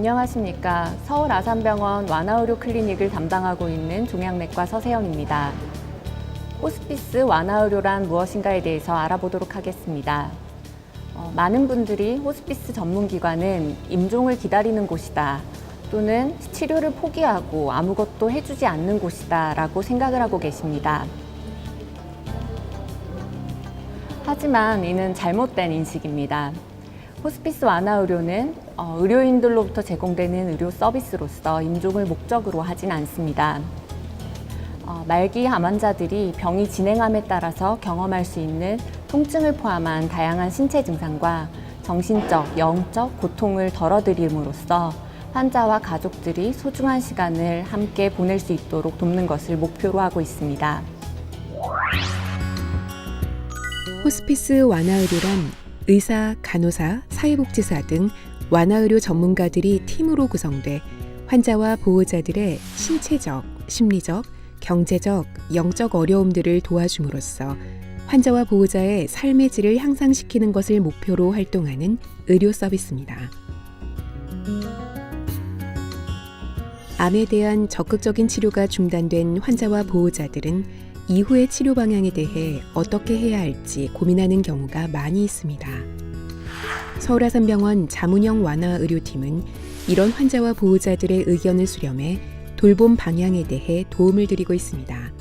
안녕하십니까. 서울 아산병원 완화의료 클리닉을 담당하고 있는 종양내과 서세영입니다. 호스피스 완화의료란 무엇인가에 대해서 알아보도록 하겠습니다. 많은 분들이 호스피스 전문기관은 임종을 기다리는 곳이다, 또는 치료를 포기하고 아무것도 해주지 않는 곳이다 라고 생각을 하고 계십니다. 하지만 이는 잘못된 인식입니다. 호스피스 완화의료는 의료인들로부터 제공되는 의료 서비스로서 임종을 목적으로 하진 않습니다. 말기 암 환자들이 병이 진행함에 따라서 경험할 수 있는 통증을 포함한 다양한 신체 증상과 정신적, 영적 고통을 덜어드림으로써 환자와 가족들이 소중한 시간을 함께 보낼 수 있도록 돕는 것을 목표로 하고 있습니다. 호스피스 완화의료란 의사, 간호사, 사회복지사 등 완화의료 전문가들이 팀으로 구성돼 환자와 보호자들의 신체적, 심리적, 경제적, 영적 어려움들을 도와줌으로써 환자와 보호자의 삶의 질을 향상시키는 것을 목표로 활동하는 의료 서비스입니다. 암에 대한 적극적인 치료가 중단된 환자와 보호자들은 이후의 치료 방향에 대해 어떻게 해야 할지 고민하는 경우가 많이 있습니다. 서울 아산병원 자문형 완화의료팀은 이런 환자와 보호자들의 의견을 수렴해 돌봄 방향에 대해 도움을 드리고 있습니다.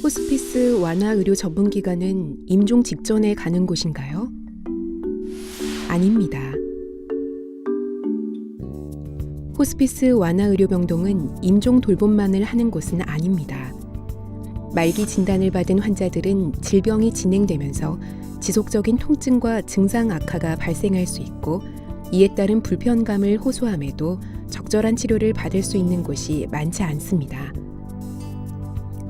호스피스 완화의료 전문기관은 임종 직전에 가는 곳인가요? 아닙니다. 호스피스 완화의료병동은 임종 돌봄만을 하는 곳은 아닙니다. 말기 진단을 받은 환자들은 질병이 진행되면서 지속적인 통증과 증상 악화가 발생할 수 있고, 이에 따른 불편감을 호소함에도 적절한 치료를 받을 수 있는 곳이 많지 않습니다.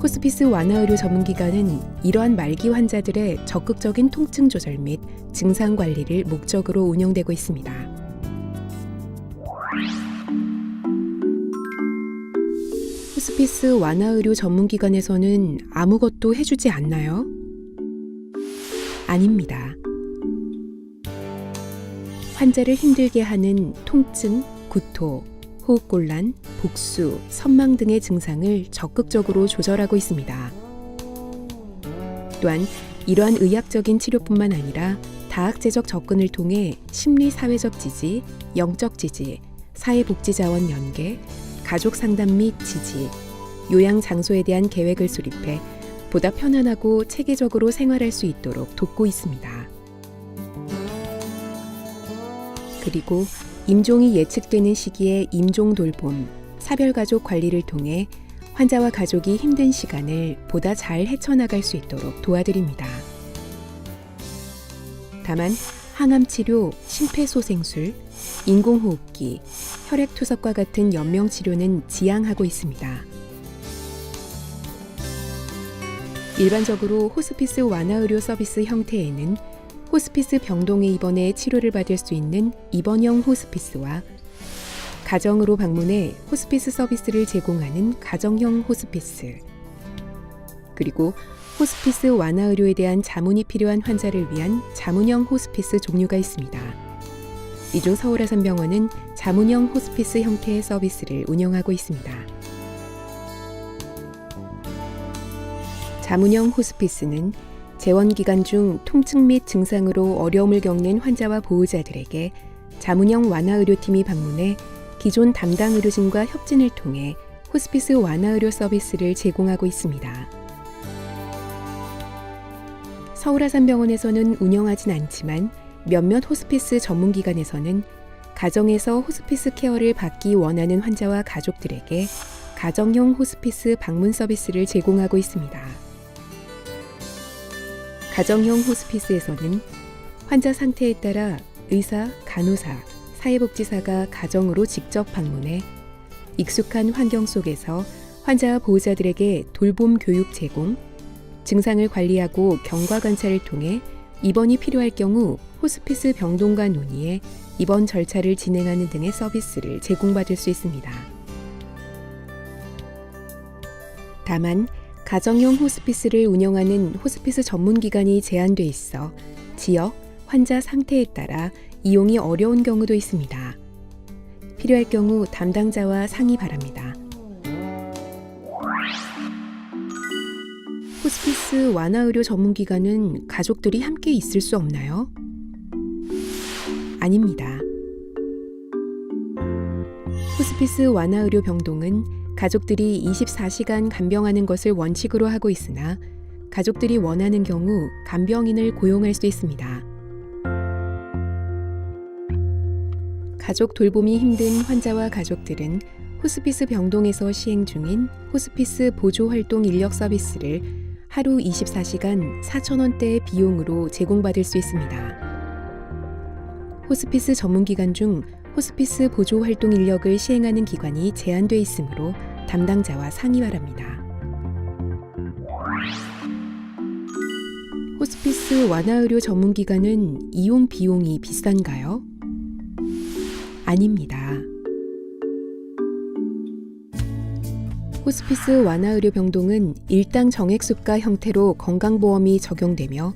호스피스 완화의료 전문기관은 이러한 말기 환자들의 적극적인 통증 조절 및 증상 관리를 목적으로 운영되고 있습니다. 호스피스 완화의료 전문기관에서는 아무것도 해주지 않나요? 아닙니다. 환자를 힘들게 하는 통증, 구토, 호흡곤란, 복수, 선망 등의 증상을 적극적으로 조절하고 있습니다. 또한 이러한 의학적인 치료뿐만 아니라 다학제적 접근을 통해 심리-사회적 지지, 영적 지지, 사회복지자원 연계, 가족 상담 및 지지, 요양 장소에 대한 계획을 수립해 보다 편안하고 체계적으로 생활할 수 있도록 돕고 있습니다. 그리고 임종이 예측되는 시기에 임종 돌봄, 사별가족 관리를 통해 환자와 가족이 힘든 시간을 보다 잘 헤쳐나갈 수 있도록 도와드립니다. 다만 항암치료, 심폐소생술, 인공호흡기, 혈액투석과 같은 연명치료는 지양하고 있습니다. 일반적으로 호스피스 완화의료 서비스 형태에는 호스피스 병동에 입원해 치료를 받을 수 있는 입원형 호스피스와 가정으로 방문해 호스피스 서비스를 제공하는 가정형 호스피스, 그리고 호스피스 완화의료에 대한 자문이 필요한 환자를 위한 자문형 호스피스 종류가 있습니다. 이 중 서울 아산병원은 자문형 호스피스 형태의 서비스를 운영하고 있습니다. 자문형 호스피스는 재원 기간 중 통증 및 증상으로 어려움을 겪는 환자와 보호자들에게 자문형 완화의료팀이 방문해 기존 담당 의료진과 협진을 통해 호스피스 완화의료 서비스를 제공하고 있습니다. 서울 아산병원에서는 운영하진 않지만 몇몇 호스피스 전문기관에서는 가정에서 호스피스 케어를 받기 원하는 환자와 가족들에게 가정형 호스피스 방문 서비스를 제공하고 있습니다. 가정형 호스피스에서는 환자 상태에 따라 의사, 간호사, 사회복지사가 가정으로 직접 방문해 익숙한 환경 속에서 환자와 보호자들에게 돌봄 교육 제공, 증상을 관리하고 경과 관찰을 통해 입원이 필요할 경우 호스피스 병동과 논의해 입원 절차를 진행하는 등의 서비스를 제공받을 수 있습니다. 다만 가정용 호스피스를 운영하는 호스피스 전문기관이 제한돼 있어 지역, 환자 상태에 따라 이용이 어려운 경우도 있습니다. 필요할 경우 담당자와 상의 바랍니다. 호스피스 완화의료 전문기관은 가족들이 함께 있을 수 없나요? 아닙니다. 호스피스 완화의료 병동은 가족들이 24시간 간병하는 것을 원칙으로 하고 있으나 가족들이 원하는 경우 간병인을 고용할 수 있습니다. 가족 돌봄이 힘든 환자와 가족들은 호스피스 병동에서 시행 중인 호스피스 보조활동 인력 서비스를 하루 24시간 4,000원대의 비용으로 제공받을 수 있습니다. 호스피스 전문기관 중 호스피스 보조활동 인력을 시행하는 기관이 제한돼 있으므로 담당자와 상의 바랍니다. 호스피스 완화의료 전문기관은 이용 비용이 비싼가요? 아닙니다. 호스피스 완화의료 병동은 일당 정액수가 형태로 건강보험이 적용되며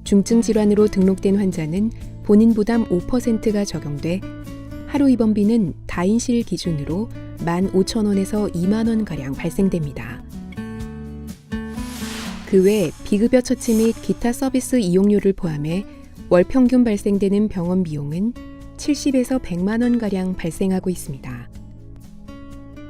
중증 질환으로 등록된 환자는 본인 부담 5%가 적용돼 하루 입원비는 다인실 기준으로 15,000원에서 20,000원가량 발생됩니다. 그 외 비급여 처치 및 기타 서비스 이용료를 포함해 월 평균 발생되는 병원 비용은 70에서 100만 원가량 발생하고 있습니다.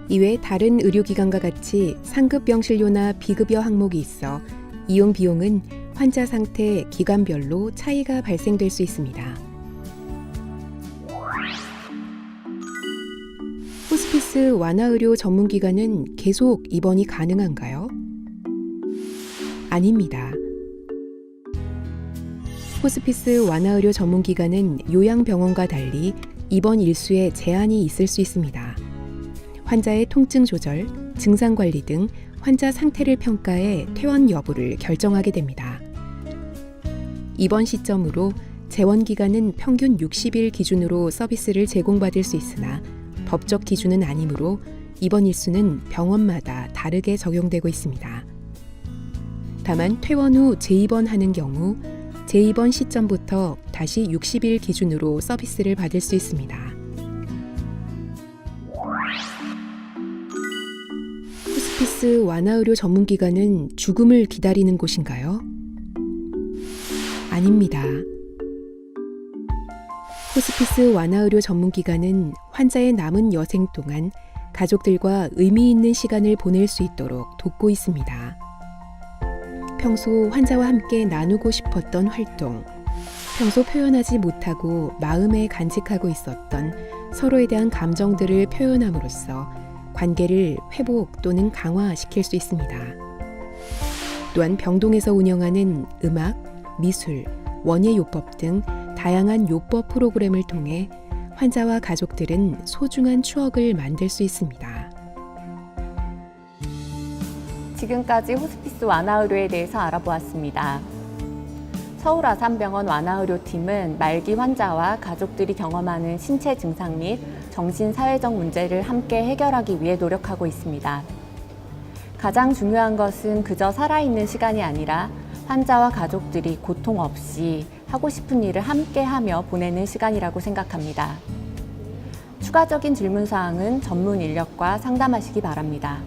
이외 다른 의료기관과 같이 상급 병실료나 비급여 항목이 있어 이용 비용은 환자 상태, 기관별로 차이가 발생될 수 있습니다. 호스피스 완화의료 전문기관은 계속 입원이 가능한가요? 아닙니다. 호스피스 완화의료 전문기관은 요양병원과 달리 입원 일수에 제한이 있을 수 있습니다. 환자의 통증 조절, 증상 관리 등 환자 상태를 평가해 퇴원 여부를 결정하게 됩니다. 입원 시점으로 재원 기간은 평균 60일 기준으로 서비스를 제공받을 수 있으나 법적 기준은 아니므로 입원 일수는 병원마다 다르게 적용되고 있습니다. 다만 퇴원 후 재입원하는 경우 재입원 시점부터 다시 60일 기준으로 서비스를 받을 수 있습니다. 호스피스 완화의료 전문기관은 죽음을 기다리는 곳인가요? 아닙니다. 호스피스 완화의료 전문기관은 환자의 남은 여생 동안 가족들과 의미 있는 시간을 보낼 수 있도록 돕고 있습니다. 평소 환자와 함께 나누고 싶었던 활동, 평소 표현하지 못하고 마음에 간직하고 있었던 서로에 대한 감정들을 표현함으로써 관계를 회복 또는 강화시킬 수 있습니다. 또한 병동에서 운영하는 음악, 미술, 원예요법 등 다양한 요법 프로그램을 통해 환자와 가족들은 소중한 추억을 만들 수 있습니다. 지금까지 호스피스 완화의료에 대해서 알아보았습니다. 서울아산병원 완화의료팀은 말기 환자와 가족들이 경험하는 신체 증상 및 정신사회적 문제를 함께 해결하기 위해 노력하고 있습니다. 가장 중요한 것은 그저 살아있는 시간이 아니라 환자와 가족들이 고통 없이 하고 싶은 일을 함께 하며 보내는 시간이라고 생각합니다. 추가적인 질문사항은 전문 인력과 상담하시기 바랍니다.